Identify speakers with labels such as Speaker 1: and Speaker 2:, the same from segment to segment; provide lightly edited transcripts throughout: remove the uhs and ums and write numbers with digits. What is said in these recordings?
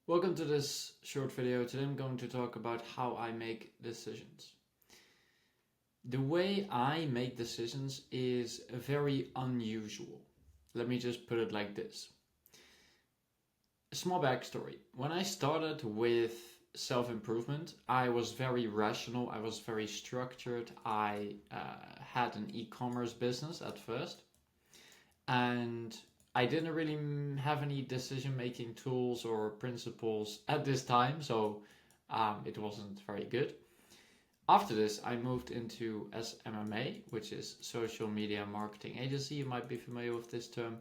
Speaker 1: Welcome to this short video. Today I'm going to talk about how I make decisions. The way I make decisions is very unusual. Let me just put it like this. A small backstory. When I started with self-improvement, I was very rational, I was very structured. I had an e-commerce business at first, and I didn't really have any decision-making tools or principles at this time, so it wasn't very good. After this, I moved into SMMA, which is Social Media Marketing Agency. You might be familiar with this term.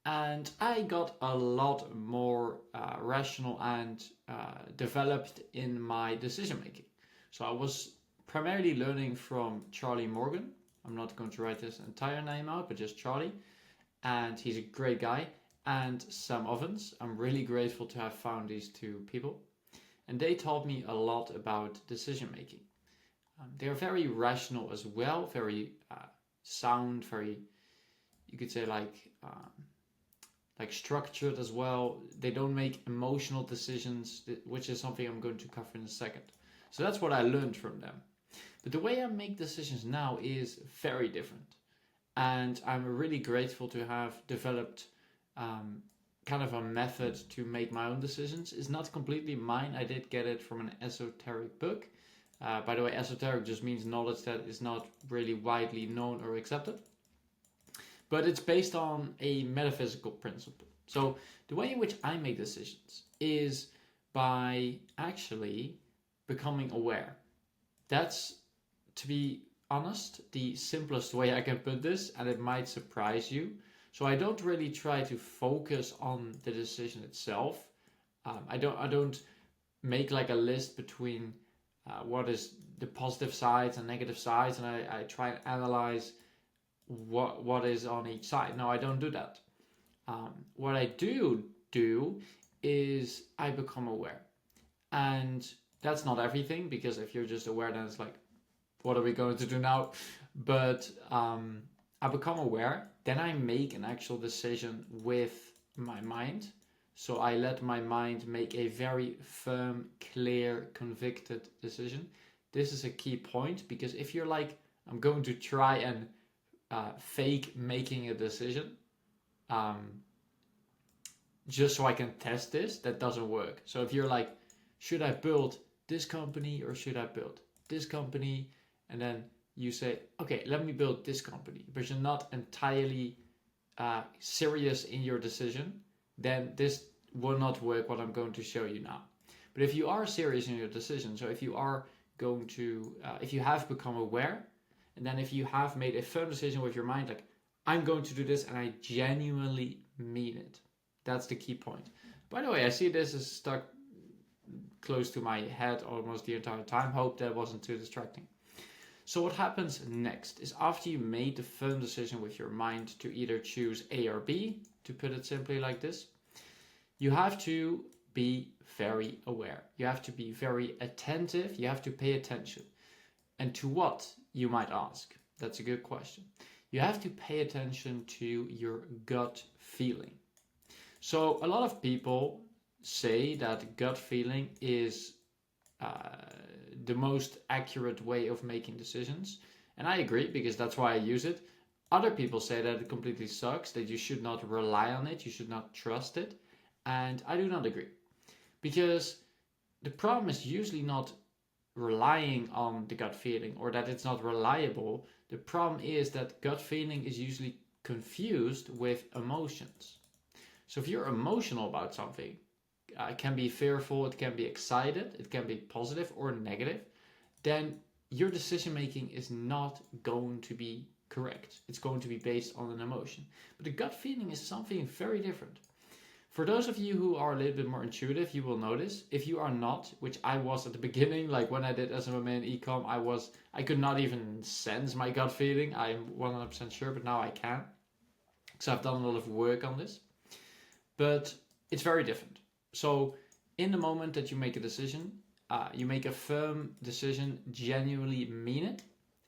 Speaker 1: And I got a lot more rational and developed in my decision making. So I was primarily learning from Charlie Morgan. I'm not going to write his entire name out, but just Charlie. And he's a great guy. And Sam Ovens. I'm really grateful to have found these two people. And they taught me a lot about decision making. They're very rational as well, very sound, very, you could say like structured as well. They don't make emotional decisions, which is something I'm going to cover in a second. So that's what I learned from them. But the way I make decisions now is very different. And I'm really grateful to have developed kind of a method to make my own decisions. It's not completely mine. I did get it from an esoteric book. By the way, esoteric just means knowledge that is not really widely known or accepted. But it's based on a metaphysical principle. So the way in which I make decisions is by actually becoming aware. That's, to be honest, the simplest way I can put this, and it might surprise you. So I don't really try to focus on the decision itself. I don't make like a list between what is the positive sides and negative sides, and I try and analyze what is on each side. No, I don't do that. What I do is I become aware. And that's not everything, because if you're just aware, then it's like, what are we going to do now? But I become aware, then I make an actual decision with my mind. So I let my mind make a very firm, clear, convicted decision. This is a key point, because if you're like, I'm going to try and fake making a decision just so I can test this, that doesn't work. So if you're like, should I build this company or should I build this company? And then you say, okay, let me build this company, but you're not entirely serious in your decision, then this will not work, what I'm going to show you now. But if you are serious in your decision, so if you are going to, if you have become aware, and then if you have made a firm decision with your mind, like, I'm going to do this and I genuinely mean it. That's the key point. By the way, I see this is stuck close to my head almost the entire time. Hope that wasn't too distracting. So what happens next is, after you made the firm decision with your mind to either choose A or B, to put it simply like this, you have to be very aware. You have to be very attentive. You have to pay attention. And to what, you might ask? That's a good question. You have to pay attention to your gut feeling. So a lot of people say that gut feeling is the most accurate way of making decisions. And I agree, because that's why I use it. Other people say that it completely sucks, that you should not rely on it, you should not trust it. And I do not agree. Because the problem is usually not relying on the gut feeling, or that it's not reliable. The problem is that gut feeling is usually confused with emotions. So if you're emotional about something, it can be fearful, it can be excited, it can be positive or negative, then your decision making is not going to be correct. It's going to be based on an emotion. But the gut feeling is something very different. For those of you who are a little bit more intuitive, you will notice. If you are not, which I was at the beginning, like when I did SMMA and Ecom, I could not even sense my gut feeling. I'm 100% sure, but now I can, because I've done a lot of work on this. But it's very different. So in the moment that you make a decision, you make a firm decision, genuinely mean it,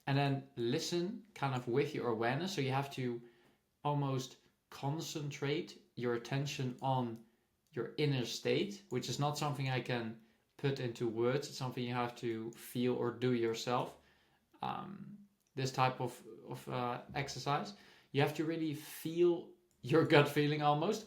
Speaker 1: and then listen kind of with your awareness. So you have to almost concentrate your attention on your inner state, which is not something I can put into words. It's something you have to feel or do yourself. This type of exercise, you have to really feel your gut feeling almost,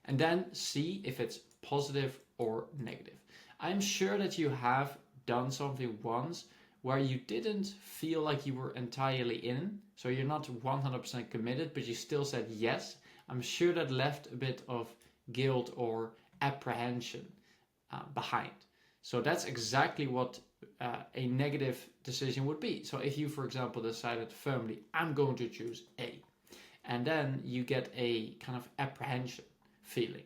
Speaker 1: and then see if it's positive or negative. I'm sure that you have done something once where you didn't feel like you were entirely in, so you're not 100% committed, but you still said yes. I'm sure that left a bit of guilt or apprehension behind. So that's exactly what a negative decision would be. So if you, for example, decided firmly, I'm going to choose A, and then you get a kind of apprehension feeling,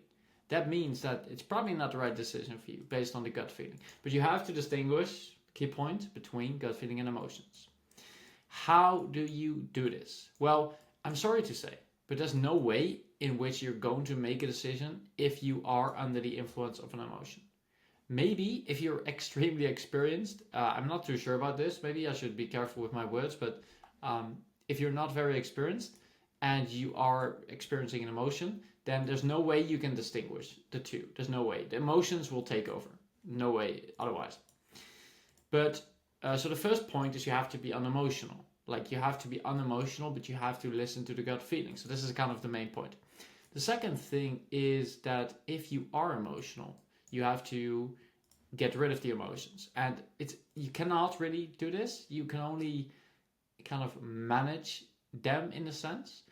Speaker 1: that means that it's probably not the right decision for you based on the gut feeling. But you have to distinguish, key point, between gut feeling and emotions. How do you do this? Well, I'm sorry to say, but there's no way in which you're going to make a decision if you are under the influence of an emotion. Maybe if you're extremely experienced, I'm not too sure about this, maybe I should be careful with my words, but if you're not very experienced and you are experiencing an emotion, then there's no way you can distinguish the two. There's no way. The emotions will take over. No way otherwise. But so the first point is you have to be unemotional. Like, you have to be unemotional, but you have to listen to the gut feeling. So this is kind of the main point. The second thing is that if you are emotional, you have to get rid of the emotions. And you cannot really do this. You can only kind of manage them in a sense.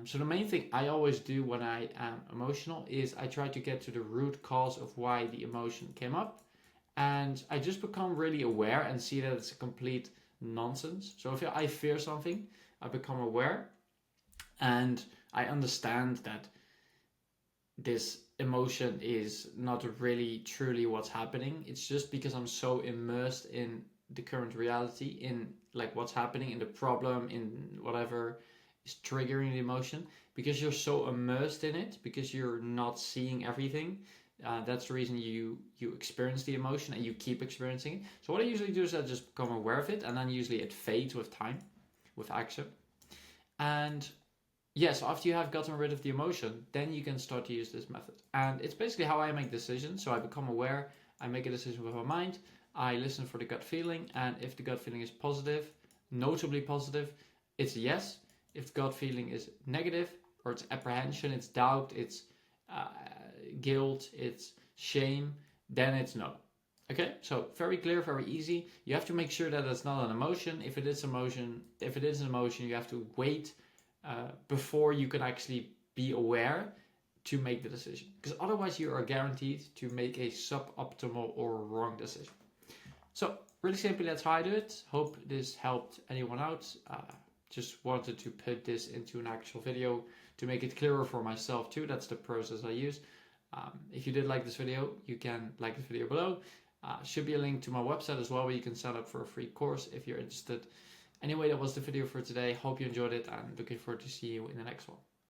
Speaker 1: So the main thing I always do when I am emotional is I try to get to the root cause of why the emotion came up. And I just become really aware and see that it's a complete nonsense. So if I fear something, I become aware and I understand that this emotion is not really truly what's happening. It's just because I'm so immersed in the current reality, in like what's happening, in the problem, in whatever is triggering the emotion, because you're so immersed in it, because you're not seeing everything. That's the reason you experience the emotion and you keep experiencing it. So what I usually do is I just become aware of it, and then usually it fades with time, with action. And yes, after you have gotten rid of the emotion, then you can start to use this method. And it's basically how I make decisions. So I become aware, I make a decision with my mind, I listen for the gut feeling, and if the gut feeling is positive, notably positive, it's a yes. If the gut feeling is negative, or it's apprehension, it's doubt, it's guilt, it's shame, then it's no. Okay, so very clear, very easy. You have to make sure that it's not an emotion. If it is an emotion, you have to wait before you can actually be aware to make the decision, because otherwise you are guaranteed to make a suboptimal or wrong decision. So really simply, that's how I do it. Hope this helped anyone out. Just wanted to put this into an actual video to make it clearer for myself too. That's the process I use. If you did like this video, you can like the video below. Should be a link to my website as well, where you can sign up for a free course if you're interested. Anyway, that was the video for today. Hope you enjoyed it, and looking forward to see you in the next one.